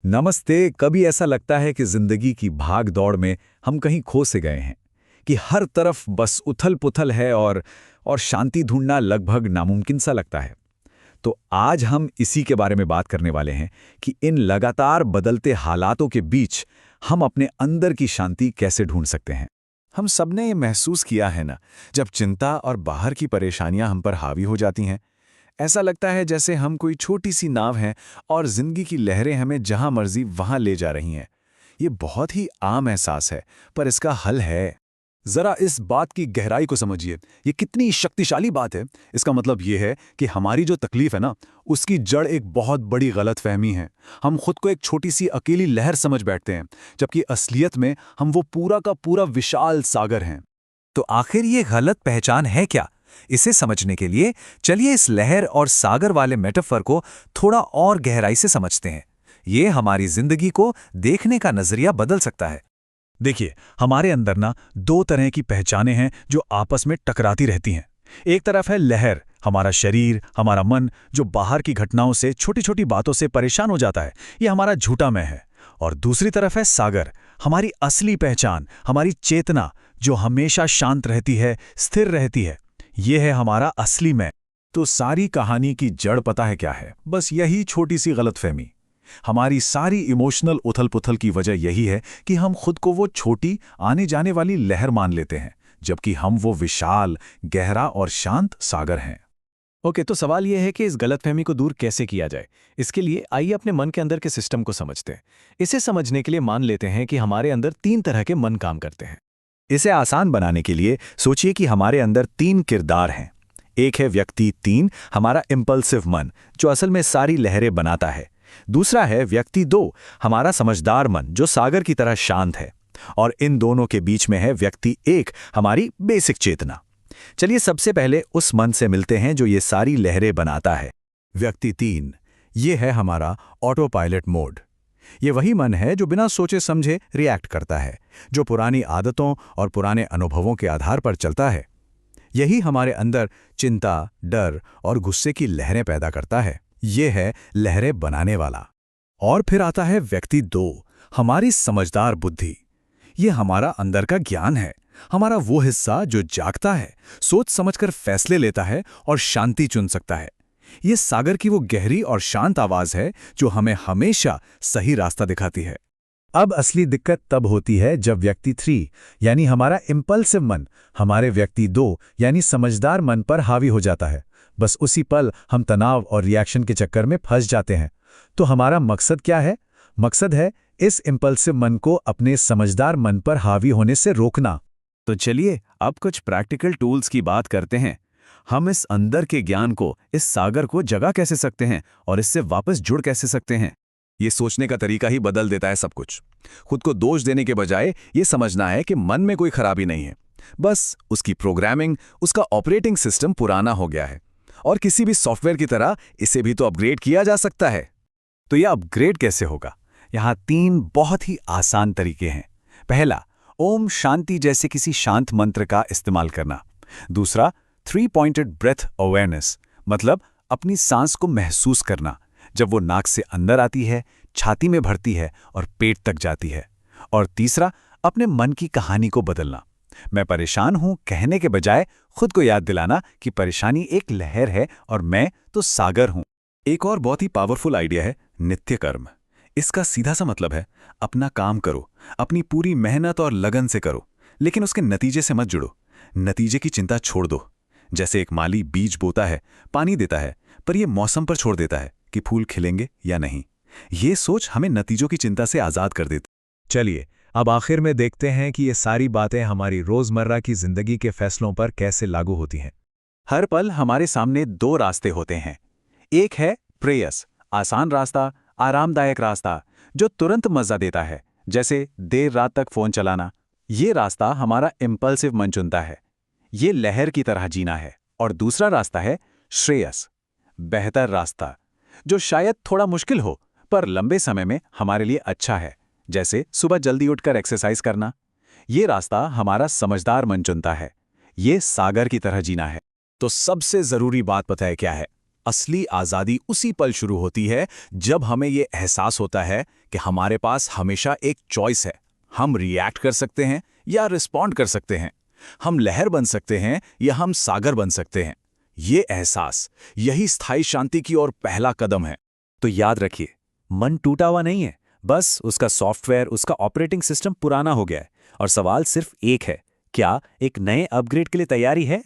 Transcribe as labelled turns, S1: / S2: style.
S1: नमस्ते। कभी ऐसा लगता है कि जिंदगी की भाग दौड़ में हम कहीं खो से गए हैं, कि हर तरफ बस उथल-पुथल है और शांति ढूंढना लगभग नामुमकिन सा लगता है। तो आज हम इसी के बारे में बात करने वाले हैं कि इन लगातार बदलते हालातों के बीच हम अपने अंदर की शांति कैसे ढूंढ सकते हैं।
S2: हम सबने ये महसूस किया है ना, जब चिंता और बाहर की परेशानियां हम पर हावी हो जाती हैं। ऐसा लगता है जैसे हम कोई छोटी सी नाव हैं और जिंदगी की लहरें हमें जहां मर्जी वहां ले जा रही हैं। ये बहुत ही आम एहसास है, पर इसका हल है।
S3: जरा इस बात की गहराई को समझिए। ये कितनी शक्तिशाली बात है। इसका मतलब ये है कि हमारी जो तकलीफ है ना, उसकी जड़ एक बहुत बड़ी गलतफहमी है। हम खुद को एक छोटी सी अकेली लहर समझ बैठते हैं, जबकि असलियत में हम वो पूरा का पूरा विशाल सागर हैं।
S1: तो आखिर ये गलत पहचान है क्या? इसे समझने के लिए चलिए इस लहर और सागर वाले मेटाफर को थोड़ा और गहराई से समझते हैं। ये हमारी जिंदगी को देखने का नजरिया बदल सकता है। देखिए, हमारे अंदर ना दो तरह की पहचानें हैं जो आपस में टकराती रहती हैं। एक तरफ है लहर, हमारा शरीर, हमारा मन, जो बाहर की घटनाओं से, छोटी छोटी बातों से परेशान हो जाता है। ये हमारा झूठा मैं है। और दूसरी तरफ है सागर, हमारी असली पहचान, हमारी चेतना, जो हमेशा शांत रहती है, स्थिर रहती है। ये है हमारा असली मैं।
S2: तो सारी कहानी की जड़ पता है क्या है? बस यही छोटी सी गलतफहमी। हमारी सारी इमोशनल उथल-पुथल की वजह यही है कि हम खुद को वो छोटी, आने जाने वाली लहर मान लेते हैं, जबकि हम वो विशाल, गहरा और शांत सागर हैं।
S3: ओके, तो सवाल यह है कि इस गलतफहमी को दूर कैसे किया जाए। इसके लिए आइए अपने मन के अंदर के सिस्टम को समझते हैं। इसे समझने के लिए मान लेते हैं कि हमारे अंदर 3 तरह के मन काम करते हैं।
S2: इसे आसान बनाने के लिए सोचिए कि हमारे अंदर 3 किरदार हैं। एक है व्यक्ति 3, हमारा इम्पल्सिव मन, जो असल में सारी लहरें बनाता है। दूसरा है व्यक्ति 2, हमारा समझदार मन, जो सागर की तरह शांत है। और इन दोनों के बीच में है व्यक्ति 1, हमारी बेसिक चेतना। चलिए सबसे पहले उस मन से मिलते हैं जो ये सारी लहरें बनाता है। व्यक्ति 3, ये है हमारा ऑटो पायलट मोड। ये वही मन है जो बिना सोचे समझे रिएक्ट करता है, जो पुरानी आदतों और पुराने अनुभवों के आधार पर चलता है। यही हमारे अंदर चिंता, डर और गुस्से की लहरें पैदा करता है। ये है लहरें बनाने वाला। और फिर आता है व्यक्ति 2, हमारी समझदार बुद्धि। ये हमारा अंदर का ज्ञान है, हमारा वो हिस्सा जो जागता है, सोच समझकर फैसले लेता है और शांति चुन सकता है। ये सागर की वो गहरी और शांत आवाज है जो हमें हमेशा सही रास्ता दिखाती है। अब असली दिक्कत तब होती है जब व्यक्ति 3 यानी हमारा इम्पल्सिव मन हमारे व्यक्ति 2 यानी समझदार मन पर हावी हो जाता है। बस उसी पल हम तनाव और रिएक्शन के चक्कर में फंस जाते हैं। तो हमारा मकसद क्या है? मकसद है इस इम्पल्सिव मन को अपने समझदार मन पर हावी होने से रोकना।
S3: तो चलिए अब कुछ प्रैक्टिकल टूल्स की बात करते हैं। हम इस अंदर के ज्ञान को, इस सागर को जगा कैसे सकते हैं और इससे वापस जुड़ कैसे सकते हैं।
S1: ये सोचने का तरीका ही बदल देता है सब कुछ। खुद को दोष देने के बजाय ये समझना है कि मन में कोई खराबी नहीं है, बस उसकी प्रोग्रामिंग, उसका ऑपरेटिंग सिस्टम पुराना हो गया है। और किसी भी सॉफ्टवेयर की तरह इसे भी तो अपग्रेड किया जा सकता है।
S3: तो यह अपग्रेड कैसे होगा? यहाँ 3 बहुत ही आसान तरीके हैं। पहला, ओम शांति जैसे किसी शांत मंत्र का इस्तेमाल करना। दूसरा, 3 पॉइंटेड ब्रेथ अवेयरनेस, मतलब अपनी सांस को महसूस करना, जब वो नाक से अंदर आती है, छाती में भरती है और पेट तक जाती है। और तीसरा, अपने मन की कहानी को बदलना। मैं परेशान हूं कहने के बजाय खुद को याद दिलाना कि परेशानी एक लहर है और मैं तो सागर हूं।
S2: एक और बहुत ही पावरफुल आइडिया है नित्य कर्म। इसका सीधा सा मतलब है अपना काम करो, अपनी पूरी मेहनत और लगन से करो, लेकिन उसके नतीजे से मत जुड़ो। नतीजे की चिंता छोड़ दो। जैसे एक माली बीज बोता है, पानी देता है, पर यह मौसम पर छोड़ देता है कि फूल खिलेंगे या नहीं। ये सोच हमें नतीजों की चिंता से आजाद कर देती।
S1: चलिए अब आखिर में देखते हैं कि ये सारी बातें हमारी रोजमर्रा की जिंदगी के फैसलों पर कैसे लागू होती हैं।
S3: हर पल हमारे सामने 2 रास्ते होते हैं। एक है प्रेयस, आसान रास्ता, आरामदायक रास्ता, जो तुरंत मजा देता है, जैसे देर रात तक फोन चलाना। ये रास्ता हमारा इम्पल्सिव मन चुनता है। ये लहर की तरह जीना है। और दूसरा रास्ता है श्रेयस, बेहतर रास्ता, जो शायद थोड़ा मुश्किल हो पर लंबे समय में हमारे लिए अच्छा है, जैसे सुबह जल्दी उठकर एक्सरसाइज करना। ये रास्ता हमारा समझदार मन चुनता है। ये सागर की तरह जीना है।
S2: तो सबसे जरूरी बात पता है क्या है? असली आजादी उसी पल शुरू होती है जब हमें ये एहसास होता है
S3: कि हमारे पास हमेशा एक चॉइस है। हम रिएक्ट कर सकते हैं या रिस्पॉन्ड कर सकते हैं। हम लहर बन सकते हैं या हम सागर बन सकते हैं। ये एहसास, यही स्थायी शांति की ओर पहला कदम है।
S1: तो याद रखिए, मन टूटा हुआ नहीं है, बस उसका सॉफ्टवेयर, उसका ऑपरेटिंग सिस्टम पुराना हो गया है। और सवाल सिर्फ एक है, क्या एक नए अपग्रेड के लिए तैयारी है?